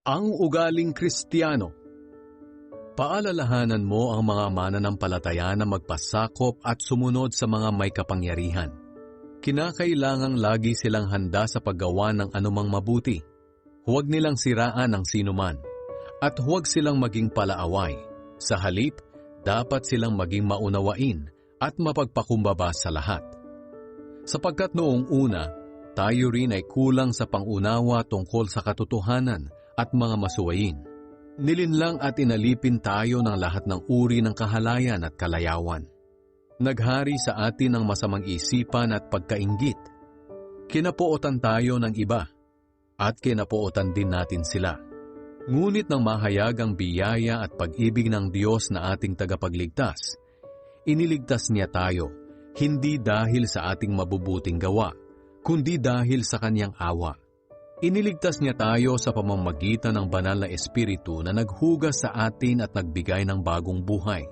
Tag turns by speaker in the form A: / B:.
A: Ang ugaling Kristiyano. Paalalahanan mo ang mga mananampalataya na magpasakop at sumunod sa mga may kapangyarihan. Kinakailangang lagi silang handa sa paggawa ng anumang mabuti. Huwag nilang siraan ang sinuman, at huwag silang maging palaaway. Sa halip, dapat silang maging maunawain at mapagpakumbaba sa lahat. Sapagkat noong una, tayo rin ay kulang sa pangunawa tungkol sa katotohanan at mga masuwayin. Nilinlang at inalipin tayo ng lahat ng uri ng kahalayan at kalayawan. Naghari sa atin ang masamang isipan at pagkainggit. Kinapootan tayo ng iba, at kinapootan din natin sila. Ngunit nang mahayag ang biyaya at pag-ibig ng Diyos na ating tagapagligtas, iniligtas niya tayo, hindi dahil sa ating mabubuting gawa, kundi dahil sa Kanyang awa. Iniligtas niya tayo sa pamamagitan ng banal na Espiritu na naghugas sa atin at nagbigay ng bagong buhay.